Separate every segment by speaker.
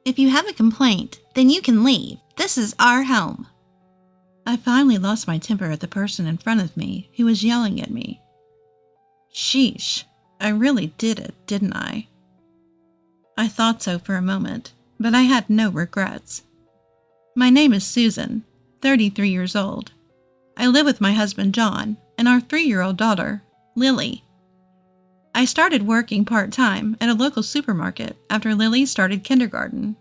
Speaker 1: If you have a complaint, then you can leave. This is our home. I finally lost my temper at the person in front of me who was yelling at me. Sheesh, I really did it, didn't I? I thought so for a moment, but I had no regrets. My name is Susan, 33 years old. I live with my husband John and our 3-year-old daughter, Lily. I started working part-time at a local supermarket after Lily started kindergarten.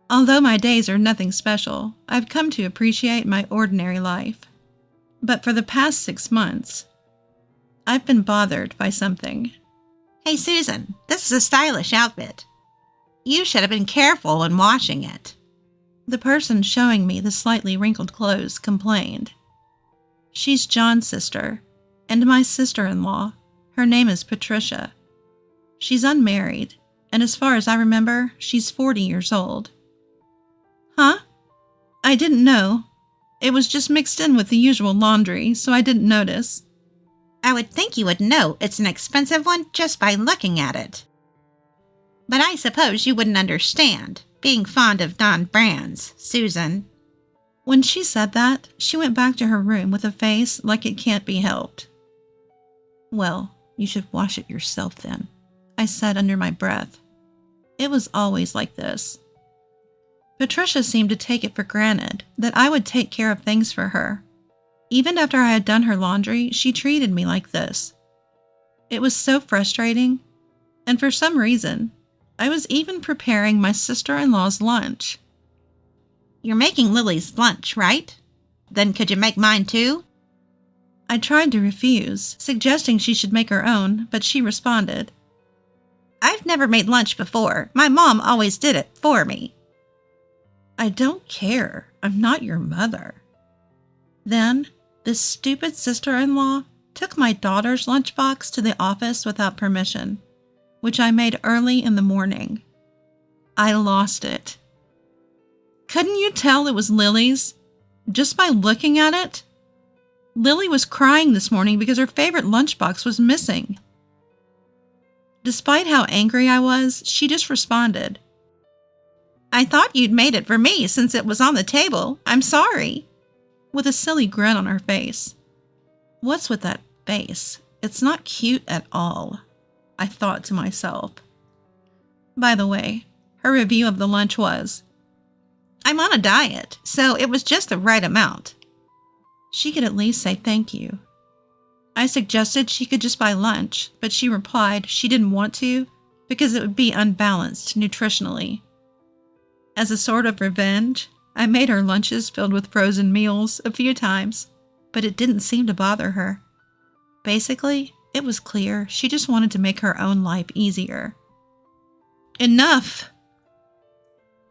Speaker 1: Although my days are nothing special, I've come to appreciate my ordinary life. But for the past 6 months, I've been bothered by something.
Speaker 2: Hey Susan, this is a stylish outfit. You should have been careful when washing it.
Speaker 1: The person showing me the slightly wrinkled clothes complained. She's John's sister, and my sister-in-law. Her name is Patricia. She's unmarried, and as far as I remember, she's 40 years old. Huh? I didn't know. It was just mixed in with the usual laundry, so I didn't notice.
Speaker 2: I would think you would know it's an expensive one just by looking at it. But I suppose you wouldn't understand, being fond of non-brands, Susan.
Speaker 1: When she said that, she went back to her room with a face like it can't be helped. Well, you should wash it yourself then, I said under my breath. It was always like this. Patricia seemed to take it for granted that I would take care of things for her. Even after I had done her laundry, she treated me like this. It was so frustrating, and for some reason, I was even preparing my sister-in-law's lunch.
Speaker 2: You're making Lily's lunch, right? Then could you make mine too?
Speaker 1: I tried to refuse, suggesting she should make her own, but she responded,
Speaker 2: I've never made lunch before. My mom always did it for me.
Speaker 1: I don't care. I'm not your mother. Then, this stupid sister-in-law took my daughter's lunchbox to the office without permission, which I made early in the morning. I lost it. Couldn't you tell it was Lily's? Just by looking at it? Lily was crying this morning because her favorite lunchbox was missing. Despite how angry I was, she just responded,
Speaker 2: I thought you'd made it for me since it was on the table. I'm sorry.
Speaker 1: With a silly grin on her face. What's with that face? It's not cute at all, I thought to myself. By the way, her review of the lunch was,
Speaker 2: I'm on a diet, so it was just the right amount.
Speaker 1: She could at least say thank you. I suggested she could just buy lunch, but she replied she didn't want to because it would be unbalanced nutritionally. As a sort of revenge, I made her lunches filled with frozen meals a few times, but it didn't seem to bother her. Basically, it was clear she just wanted to make her own life easier. Enough!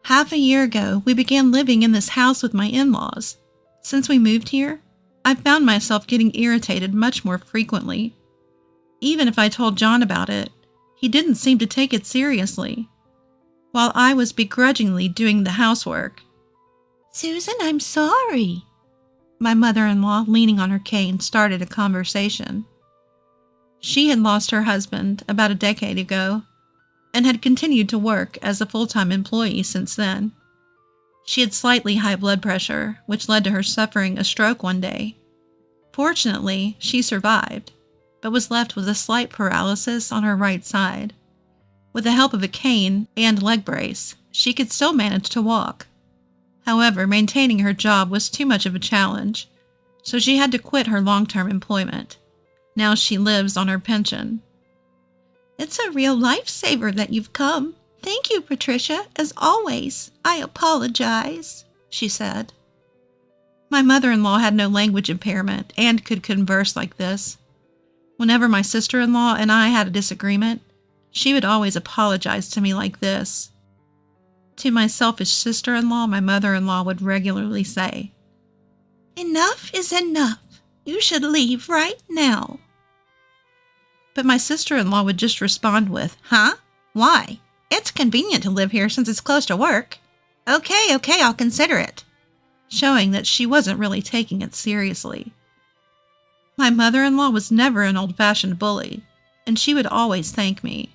Speaker 1: Half a year ago, we began living in this house with my in-laws. Since we moved here, I've found myself getting irritated much more frequently. Even if I told John about it, he didn't seem to take it seriously, while I was begrudgingly doing the housework.
Speaker 2: Susan, I'm sorry.
Speaker 1: My mother-in-law, leaning on her cane, started a conversation. She had lost her husband about a decade ago and had continued to work as a full-time employee since then. She had slightly high blood pressure, which led to her suffering a stroke one day. Fortunately, she survived, but was left with a slight paralysis on her right side. With the help of a cane and leg brace, she could still manage to walk. However, maintaining her job was too much of a challenge, so she had to quit her long-term employment. Now she lives on her pension.
Speaker 2: It's a real lifesaver that you've come. Thank you, Patricia, as always. I apologize, she said.
Speaker 1: My mother-in-law had no language impairment and could converse like this. Whenever my sister-in-law and I had a disagreement, she would always apologize to me like this. To my selfish sister-in-law, my mother-in-law would regularly say,
Speaker 2: Enough is enough. You should leave right now.
Speaker 1: But my sister-in-law would just respond with,
Speaker 2: Huh? Why? It's convenient to live here since it's close to work. Okay, I'll consider it.
Speaker 1: Showing that she wasn't really taking it seriously. My mother-in-law was never an old-fashioned bully, and she would always thank me.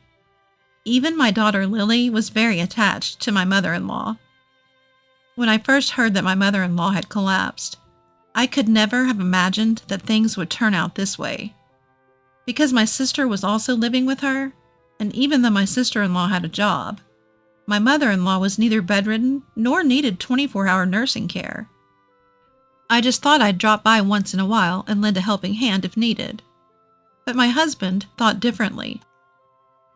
Speaker 1: Even my daughter Lily was very attached to my mother-in-law. When I first heard that my mother-in-law had collapsed, I could never have imagined that things would turn out this way. Because my sister was also living with her, and even though my sister-in-law had a job, my mother-in-law was neither bedridden nor needed 24-hour nursing care. I just thought I'd drop by once in a while and lend a helping hand if needed. But my husband thought differently.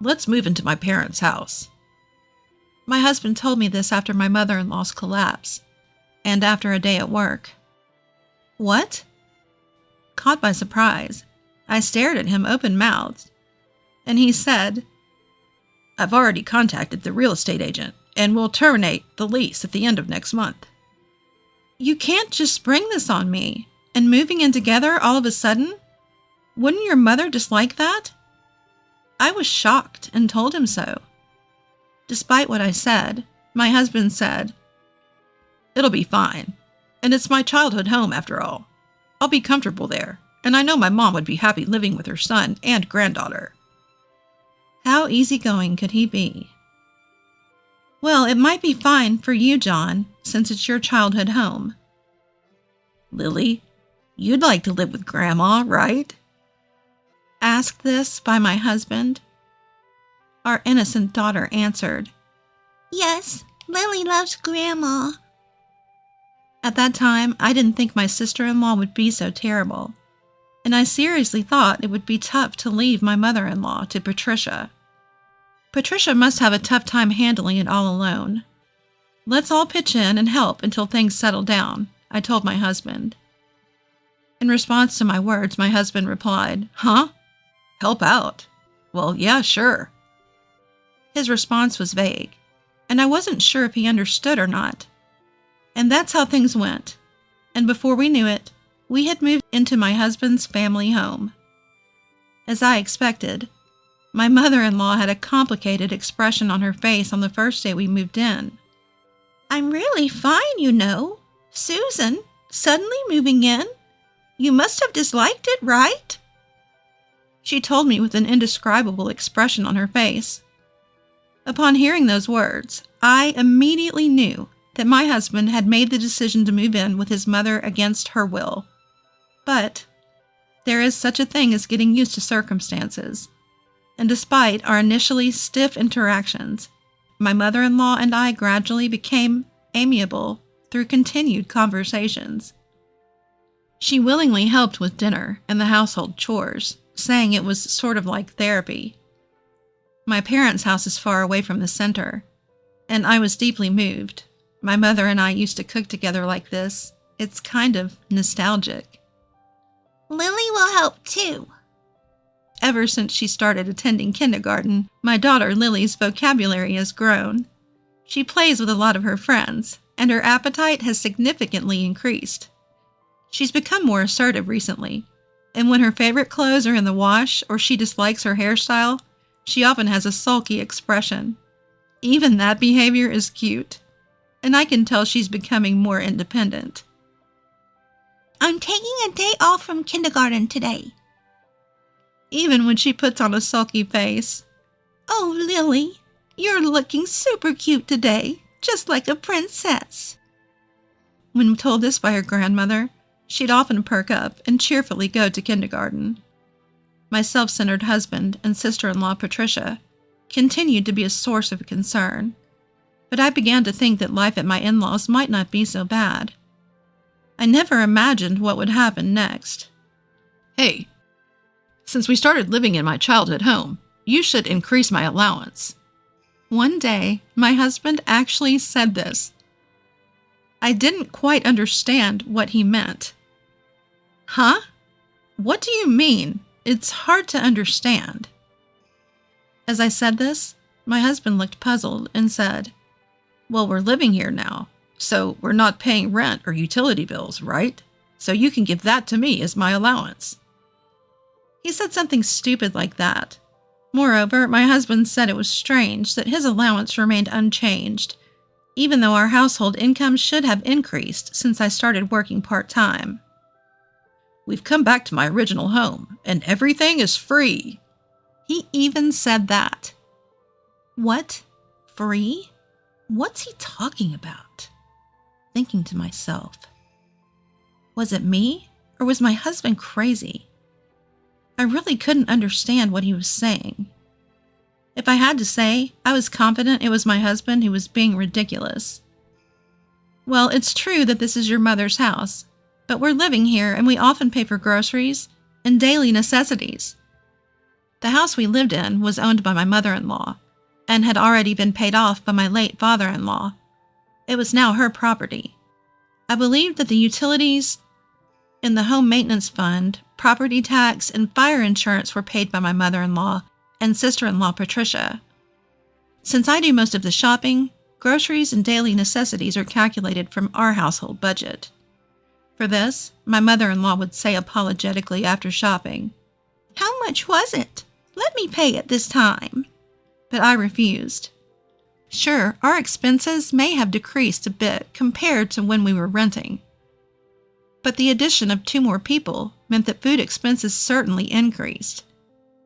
Speaker 1: "Let's move into my parents' house." My husband told me this after my mother-in-law's collapse, and after a day at work. "What?" Caught by surprise, I stared at him open-mouthed, and he said, "I've already contacted the real estate agent, and we'll terminate the lease at the end of next month." You can't just spring this on me, and moving in together all of a sudden? Wouldn't your mother dislike that? I was shocked and told him so. Despite what I said, my husband said, "It'll be fine, and it's my childhood home after all. I'll be comfortable there, and I know my mom would be happy living with her son and granddaughter." How easygoing could he be? "Well, it might be fine for you, John, since it's your childhood home." "Lily, you'd like to live with Grandma, right?" Asked this by my husband. Our innocent daughter answered,
Speaker 2: "Yes, Lily loves Grandma."
Speaker 1: At that time, I didn't think my sister-in-law would be so terrible, and I seriously thought it would be tough to leave my mother-in-law to Patricia. Patricia must have a tough time handling it all alone. "Let's all pitch in and help until things settle down," I told my husband. In response to my words, my husband replied, "Huh? Help out? Well, yeah, sure." His response was vague, and I wasn't sure if he understood or not. And that's how things went. And before we knew it, we had moved into my husband's family home. As I expected, my mother-in-law had a complicated expression on her face on the first day we moved in.
Speaker 2: "I'm really fine, you know. Susan, suddenly moving in? You must have disliked it, right?"
Speaker 1: She told me with an indescribable expression on her face. Upon hearing those words, I immediately knew that my husband had made the decision to move in with his mother against her will. But there is such a thing as getting used to circumstances. And despite our initially stiff interactions, my mother-in-law and I gradually became amiable through continued conversations. She willingly helped with dinner and the household chores, saying it was sort of like therapy. My parents' house is far away from the center, and I was deeply moved. My mother and I used to cook together like this. It's kind of nostalgic.
Speaker 2: "Lily will help too."
Speaker 1: Ever since she started attending kindergarten, my daughter Lily's vocabulary has grown. She plays with a lot of her friends, and her appetite has significantly increased. She's become more assertive recently, and when her favorite clothes are in the wash or she dislikes her hairstyle, she often has a sulky expression. Even that behavior is cute, and I can tell she's becoming more independent.
Speaker 2: "I'm taking a day off from kindergarten today."
Speaker 1: Even when she puts on a sulky face.
Speaker 2: "Oh, Lily, you're looking super cute today, just like a princess."
Speaker 1: When told this by her grandmother, she'd often perk up and cheerfully go to kindergarten. My self-centered husband and sister-in-law Patricia continued to be a source of concern, but I began to think that life at my in-laws might not be so bad. I never imagined what would happen next. "Hey, since we started living in my childhood home, you should increase my allowance." One day, my husband actually said this. I didn't quite understand what he meant. "Huh? What do you mean? It's hard to understand." As I said this, my husband looked puzzled and said, "Well, we're living here now, so we're not paying rent or utility bills, right? So you can give that to me as my allowance." He said something stupid like that. Moreover, my husband said it was strange that his allowance remained unchanged, even though our household income should have increased since I started working part-time. "We've come back to my original home, and everything is free." He even said that. What? Free? What's he talking about? Thinking to myself, was it me or was my husband crazy? I really couldn't understand what he was saying. If I had to say, I was confident it was my husband who was being ridiculous. Well, it's true that this is your mother's house, but we're living here and we often pay for groceries and daily necessities. The house we lived in was owned by my mother-in-law and had already been paid off by my late father-in-law. It was now her property. I believed that the utilities in the home maintenance fund, property tax, and fire insurance were paid by my mother-in-law and sister-in-law Patricia. Since I do most of the shopping, groceries and daily necessities are calculated from our household budget. For this, my mother-in-law would say apologetically after shopping, "How much was it? Let me pay it this time." But I refused. Sure, our expenses may have decreased a bit compared to when we were renting. But the addition of 2 more people meant that food expenses certainly increased.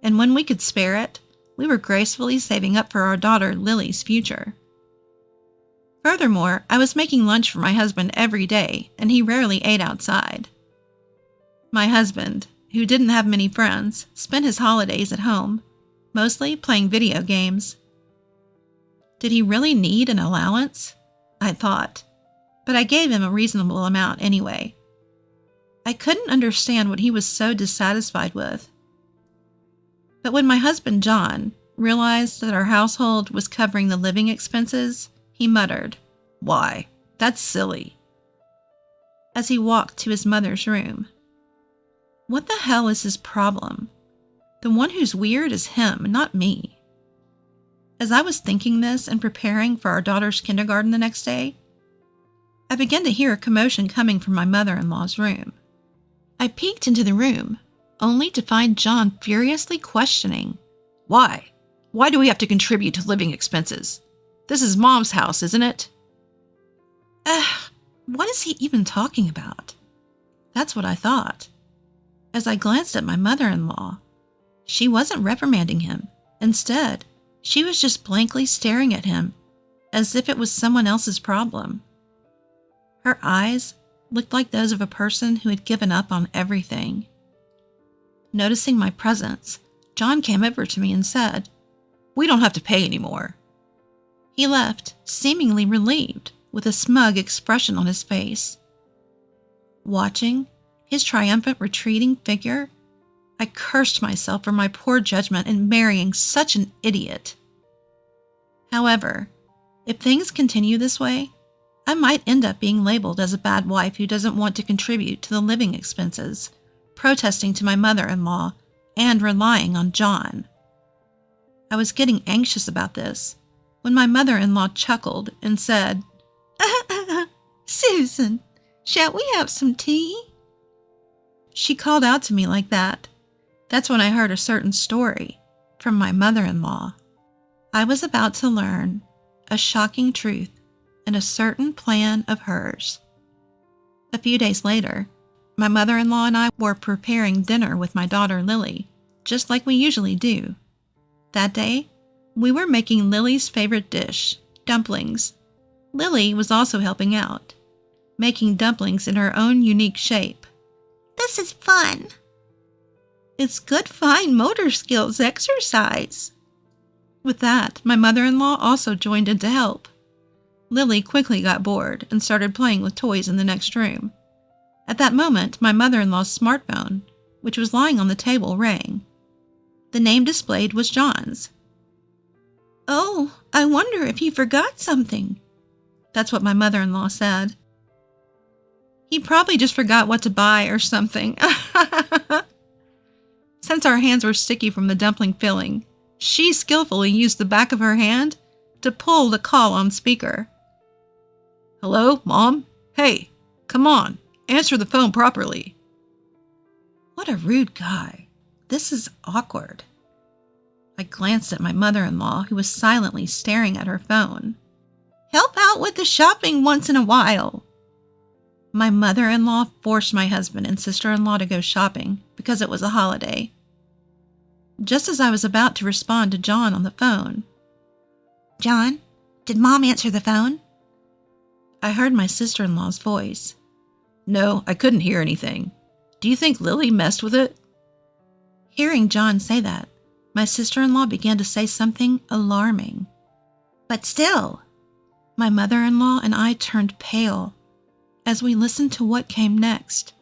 Speaker 1: And when we could spare it, we were gracefully saving up for our daughter Lily's future. Furthermore, I was making lunch for my husband every day, and he rarely ate outside. My husband, who didn't have many friends, spent his holidays at home, mostly playing video games. Did he really need an allowance? I thought, but I gave him a reasonable amount anyway. I couldn't understand what he was so dissatisfied with. But when my husband John realized that our household was covering the living expenses, he muttered, "Why, that's silly," as he walked to his mother's room. What the hell is his problem? The one who's weird is him, not me. As I was thinking this and preparing for our daughter's kindergarten the next day, I began to hear a commotion coming from my mother-in-law's room. I peeked into the room, only to find John furiously questioning, "Why? Why do we have to contribute to living expenses? This is Mom's house, isn't it?" What is he even talking about? That's what I thought. As I glanced at my mother-in-law, she wasn't reprimanding him. Instead, she was just blankly staring at him, as if it was someone else's problem. Her eyes looked like those of a person who had given up on everything. Noticing my presence, John came over to me and said, "We don't have to pay anymore." He left, seemingly relieved, with a smug expression on his face. Watching his triumphant retreating figure, I cursed myself for my poor judgment in marrying such an idiot. However, if things continue this way, I might end up being labeled as a bad wife who doesn't want to contribute to the living expenses, protesting to my mother-in-law, and relying on John. I was getting anxious about this when my mother-in-law chuckled and said, "Susan, shall we have some tea?" She called out to me like that. That's when I heard a certain story from my mother-in-law. I was about to learn a shocking truth in a certain plan of hers. A few days later, my mother-in-law and I were preparing dinner with my daughter Lily, just like we usually do. That day, we were making Lily's favorite dish, dumplings. Lily was also helping out, making dumplings in her own unique shape.
Speaker 2: This is fun.
Speaker 1: It's good fine motor skills exercise. With that, my mother-in-law also joined in to help. Lily quickly got bored and started playing with toys in the next room. At that moment, my mother-in-law's smartphone, which was lying on the table, rang. The name displayed was John's. "Oh, I wonder if he forgot something." That's what my mother-in-law said. "He probably just forgot what to buy or something." Since our hands were sticky from the dumpling filling, she skillfully used the back of her hand to pull the call on speaker. "Hello, Mom? Hey, come on, answer the phone properly." What a rude guy. This is awkward. I glanced at my mother-in-law, who was silently staring at her phone. "Help out with the shopping once in a while." My mother-in-law forced my husband and sister-in-law to go shopping because it was a holiday. Just as I was about to respond to John on the phone,
Speaker 2: John, did Mom answer the phone?
Speaker 1: I heard my sister-in-law's voice. No, I couldn't hear anything. Do you think Lily messed with it? Hearing John say that, my sister-in-law began to say something alarming.
Speaker 2: But still,
Speaker 1: my mother-in-law and I turned pale as we listened to what came next.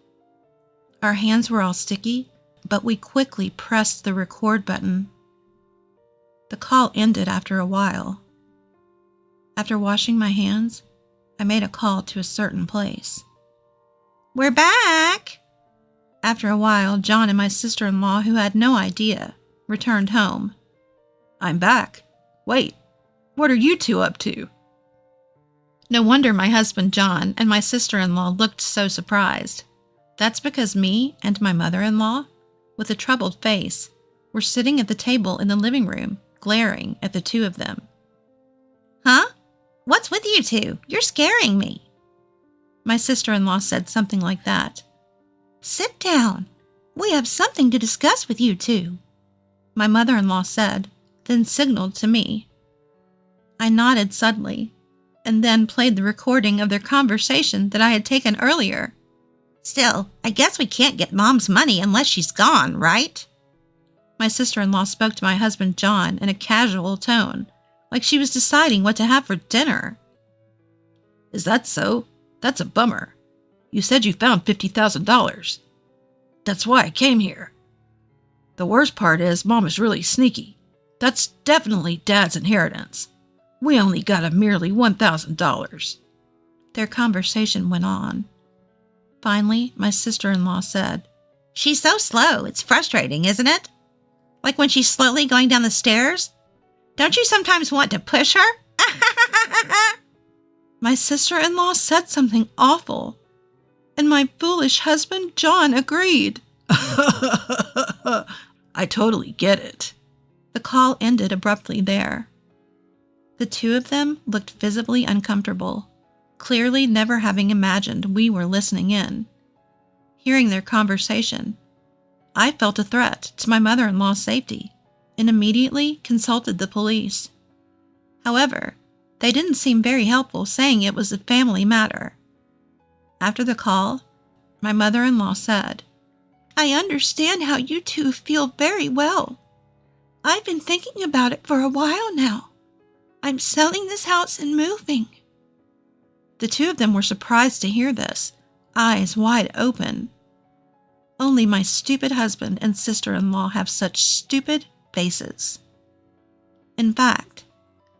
Speaker 1: Our hands were all sticky, but we quickly pressed the record button. The call ended after a while. After washing my hands, I made a call to a certain place.
Speaker 2: We're back!
Speaker 1: After a while, John and my sister-in-law, who had no idea, returned home. I'm back. Wait, what are you two up to? No wonder my husband John and my sister-in-law looked so surprised. That's because me and my mother-in-law, with a troubled face, were sitting at the table in the living room, glaring at the two of them.
Speaker 2: Huh? What's with you two? You're scaring me.
Speaker 1: My sister-in-law said something like that.
Speaker 2: Sit down. We have something to discuss with you two,
Speaker 1: my mother-in-law said, then signaled to me. I nodded suddenly, and then played the recording of their conversation that I had taken earlier.
Speaker 2: Still, I guess we can't get Mom's money unless she's gone, right?
Speaker 1: My sister-in-law spoke to my husband John in a casual tone, like she was deciding what to have for dinner. Is that so? That's a bummer. You said you found $50,000. That's why I came here. The worst part is Mom is really sneaky. That's definitely Dad's inheritance. We only got a merely $1,000. Their conversation went on. Finally, my sister-in-law said,
Speaker 2: She's so slow, it's frustrating, isn't it? Like when she's slowly going down the stairs? Don't you sometimes want to push her?
Speaker 1: My sister-in-law said something awful, and my foolish husband John agreed. I totally get it. The call ended abruptly there. The two of them looked visibly uncomfortable, clearly never having imagined we were listening in. Hearing their conversation, I felt a threat to my mother-in-law's safety and immediately consulted the police. However, they didn't seem very helpful, saying it was a family matter. After the call, my mother-in-law said, I understand how you two feel very well. I've been thinking about it for a while now. I'm selling this house and moving. The two of them were surprised to hear this, eyes wide open. Only my stupid husband and sister-in-law have such stupid faces. In fact,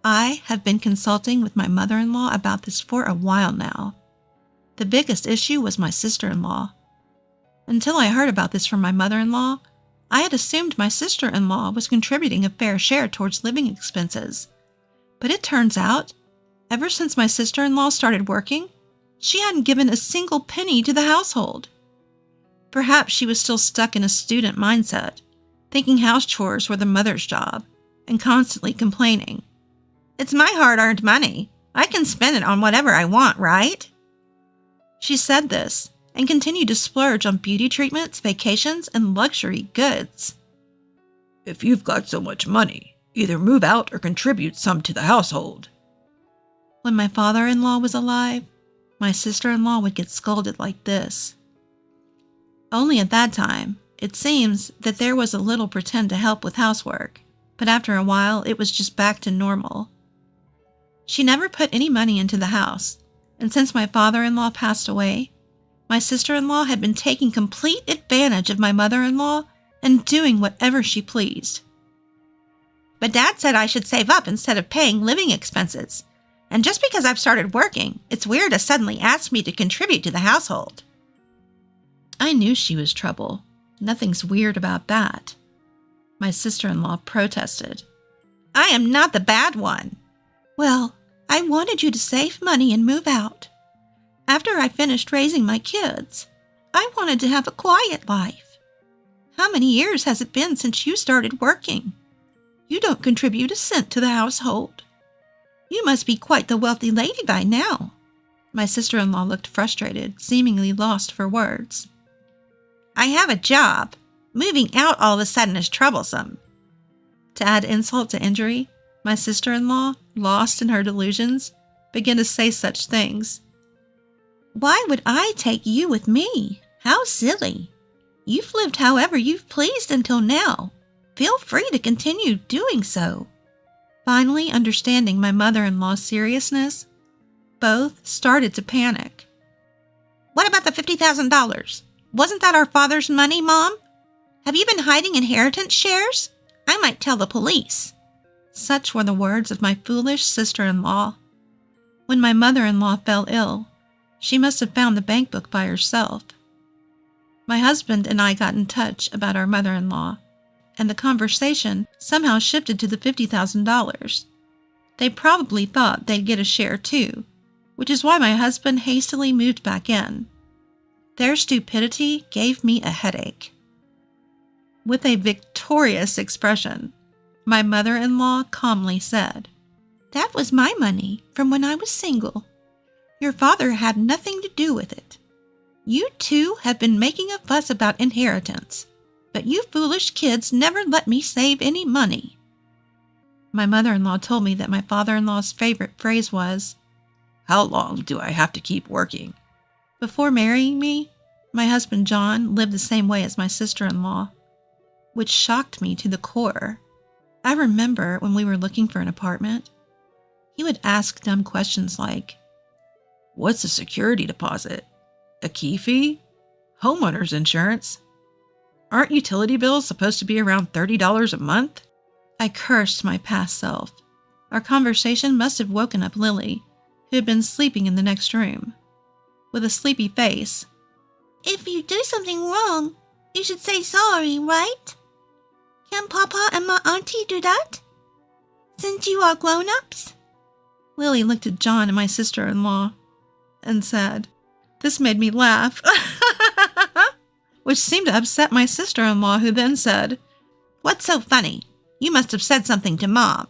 Speaker 1: I have been consulting with my mother-in-law about this for a while now. The biggest issue was my sister-in-law. Until I heard about this from my mother-in-law, I had assumed my sister-in-law was contributing a fair share towards living expenses. But it turns out, ever since my sister-in-law started working, she hadn't given a single penny to the household. Perhaps she was still stuck in a student mindset, thinking house chores were the mother's job, and constantly complaining.
Speaker 2: It's my hard-earned money. I can spend it on whatever I want, right?
Speaker 1: She said this and continued to splurge on beauty treatments, vacations, and luxury goods. If you've got so much money, either move out or contribute some to the household. When my father-in-law was alive, my sister-in-law would get scolded like this. Only at that time, it seems that there was a little pretend to help with housework, but after a while it was just back to normal. She never put any money into the house, and since my father-in-law passed away, my sister-in-law had been taking complete advantage of my mother-in-law and doing whatever she pleased.
Speaker 2: But Dad said I should save up instead of paying living expenses. And just because I've started working, it's weird to suddenly ask me to contribute to the household.
Speaker 1: I knew she was trouble. Nothing's weird about that. My sister-in-law protested.
Speaker 2: I am not the bad one.
Speaker 1: Well, I wanted you to save money and move out. After I finished raising my kids, I wanted to have a quiet life. How many years has it been since you started working? You don't contribute a cent to the household. You must be quite the wealthy lady by now. My sister-in-law looked frustrated, seemingly lost for words.
Speaker 2: I have a job. Moving out all of a sudden is troublesome.
Speaker 1: To add insult to injury, my sister-in-law lost in her delusions, begin to say such things.
Speaker 2: Why would I take you with me? How silly. You've lived however you've pleased until now. Feel free to continue doing so.
Speaker 1: Finally, understanding my mother-in-law's seriousness, both started to panic.
Speaker 2: What about the $50,000? Wasn't that our father's money, Mom? Have you been hiding inheritance shares? I might tell the police.
Speaker 1: Such were the words of my foolish sister-in-law. When my mother-in-law fell ill, she must have found the bank book by herself. My husband and I got in touch about our mother-in-law, and the conversation somehow shifted to the $50,000. They probably thought they'd get a share too, which is why my husband hastily moved back in. Their stupidity gave me a headache. With a victorious expression, my mother-in-law calmly said,
Speaker 2: That was my money from when I was single. Your father had nothing to do with it. You two have been making a fuss about inheritance, but you foolish kids never let me save any money.
Speaker 1: My mother-in-law told me that my father-in-law's favorite phrase was, How long do I have to keep working? Before marrying me, my husband John lived the same way as my sister-in-law, which shocked me to the core. I remember when we were looking for an apartment, he would ask dumb questions like, What's a security deposit? A key fee? Homeowner's insurance? Aren't utility bills supposed to be around $30 a month? I cursed my past self. Our conversation must have woken up Lily, who had been sleeping in the next room. With a sleepy face,
Speaker 2: If you do something wrong, you should say sorry, right? Can Papa and my auntie do that? Since you are grown-ups?
Speaker 1: Lily looked at John and my sister-in-law and said, This made me laugh, which seemed to upset my sister-in-law, who then said,
Speaker 2: What's so funny? You must have said something to Mom.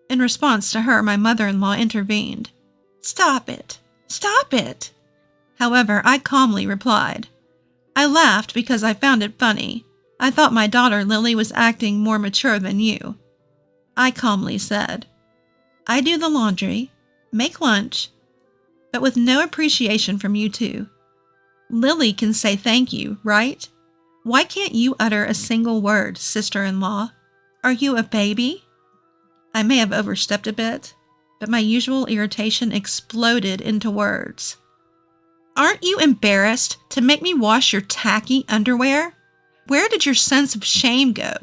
Speaker 1: In response to her, my mother-in-law intervened.
Speaker 2: Stop it. Stop it.
Speaker 1: However, I calmly replied. I laughed because I found it funny. I thought my daughter Lily was acting more mature than you. I calmly said, I do the laundry, make lunch, but with no appreciation from you two. Lily can say thank you, right? Why can't you utter a single word, sister-in-law? Are you a baby? I may have overstepped a bit, but my usual irritation exploded into words. Aren't you embarrassed to make me wash your tacky underwear? Where did your sense of shame go?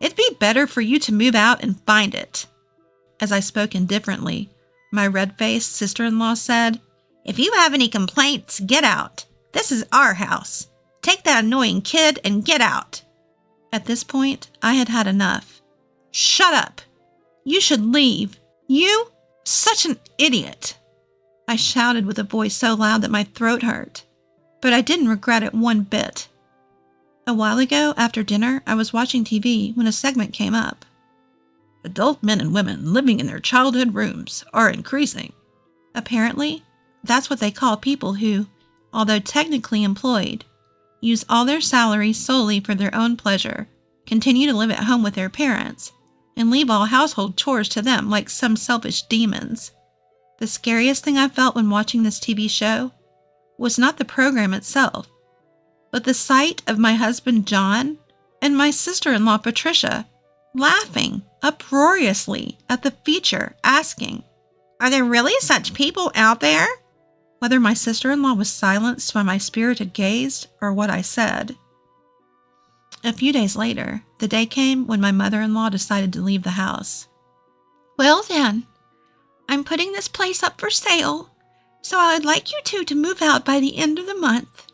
Speaker 1: It'd be better for you to move out and find it. As I spoke indifferently, my red-faced sister-in-law said,
Speaker 2: If you have any complaints, get out. This is our house. Take that annoying kid and get out.
Speaker 1: At this point, I had had enough. Shut up! You should leave. You? Such an idiot! I shouted with a voice so loud that my throat hurt, but I didn't regret it one bit. A while ago, after dinner, I was watching TV when a segment came up. Adult men and women living in their childhood rooms are increasing. Apparently, that's what they call people who, although technically employed, use all their salary solely for their own pleasure, continue to live at home with their parents, and leave all household chores to them like some selfish demons. The scariest thing I felt when watching this TV show was not the program itself, but the sight of my husband John and my sister-in-law Patricia laughing uproariously at the feature, asking,
Speaker 2: Are there really such people out there?
Speaker 1: Whether my sister-in-law was silenced by my spirited gaze or what I said. A few days later, the day came when my mother-in-law decided to leave the house.
Speaker 2: Well then, I'm putting this place up for sale, so I'd like you two to move out by the end of the month.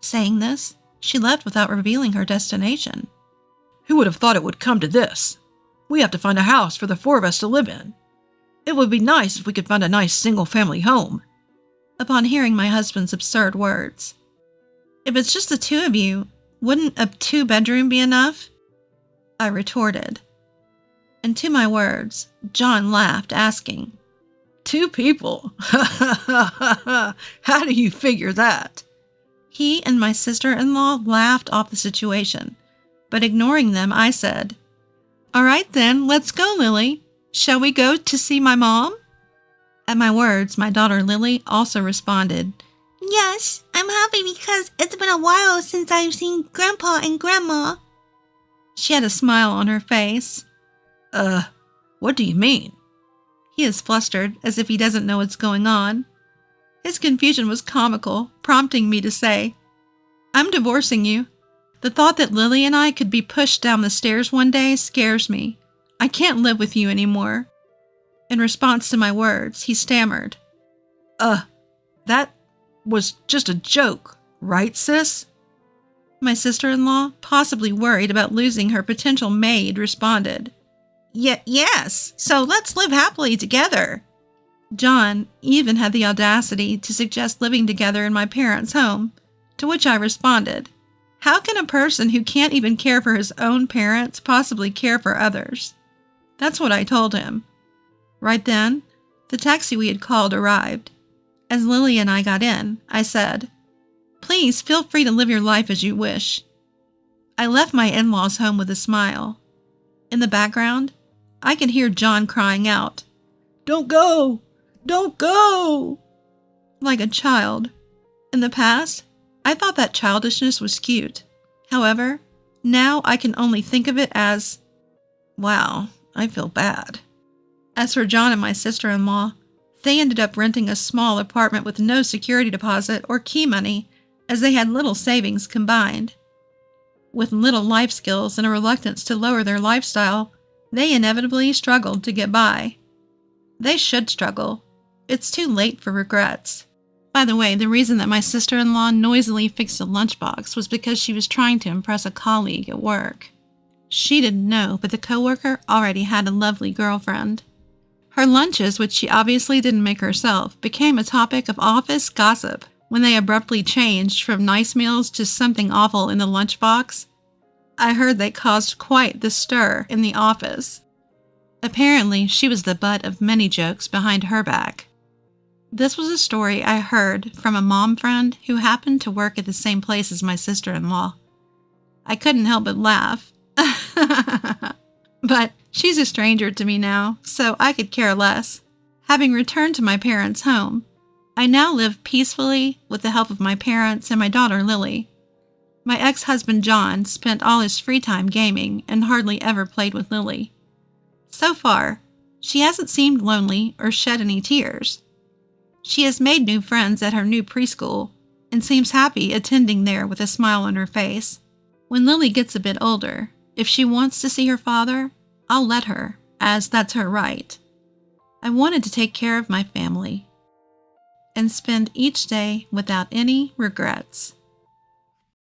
Speaker 1: Saying this, she left without revealing her destination.
Speaker 3: Who would have thought it would come to this? We have to find a house for the four of us to live in. It would be nice if we could find a nice single-family home.
Speaker 1: Upon hearing my husband's absurd words, If it's just the two of you, wouldn't a 2-bedroom be enough? I retorted. And to my words, John laughed, asking,
Speaker 3: 2 people? How do you figure that?
Speaker 1: He and my sister-in-law laughed off the situation, but ignoring them, I said, All right then, let's go, Lily. Shall we go to see my mom? At my words, my daughter Lily also responded,
Speaker 2: Yes, I'm happy because it's been a while since I've seen Grandpa and Grandma.
Speaker 1: She had a smile on her face.
Speaker 3: What do you mean?
Speaker 1: He is flustered, as if he doesn't know what's going on. His confusion was comical, prompting me to say, I'm divorcing you. The thought that Lily and I could be pushed down the stairs one day scares me. I can't live with you anymore. In response to my words, he stammered,
Speaker 3: That was just a joke, right, sis?
Speaker 1: My sister-in-law, possibly worried about losing her potential maid, responded, Yes, so let's live happily together. John even had the audacity to suggest living together in my parents' home, to which I responded, How can a person who can't even care for his own parents possibly care for others? That's what I told him. Right then, the taxi we had called arrived. As Lily and I got in, I said, Please feel free to live your life as you wish. I left my in-laws' home with a smile. In the background, I could hear John crying out,
Speaker 3: Don't go! Don't go!
Speaker 1: Like a child. In the past, I thought that childishness was cute. However, now I can only think of it as, wow, I feel bad. As for John and my sister-in-law, they ended up renting a small apartment with no security deposit or key money, as they had little savings combined. With little life skills and a reluctance to lower their lifestyle, they inevitably struggled to get by. They should struggle. It's too late for regrets. By the way, the reason that my sister-in-law noisily fixed a lunchbox was because she was trying to impress a colleague at work. She didn't know, but the coworker already had a lovely girlfriend. Her lunches, which she obviously didn't make herself, became a topic of office gossip when they abruptly changed from nice meals to something awful in the lunchbox. I heard they caused quite the stir in the office. Apparently, she was the butt of many jokes behind her back. This was a story I heard from a mom friend who happened to work at the same place as my sister-in-law. I couldn't help but laugh. But she's a stranger to me now, so I could care less. Having returned to my parents' home, I now live peacefully with the help of my parents and my daughter Lily. My ex-husband John spent all his free time gaming and hardly ever played with Lily. So far, she hasn't seemed lonely or shed any tears. She has made new friends at her new preschool and seems happy attending there with a smile on her face. When Lily gets a bit older, if she wants to see her father, I'll let her, as that's her right. I wanted to take care of my family and spend each day without any regrets.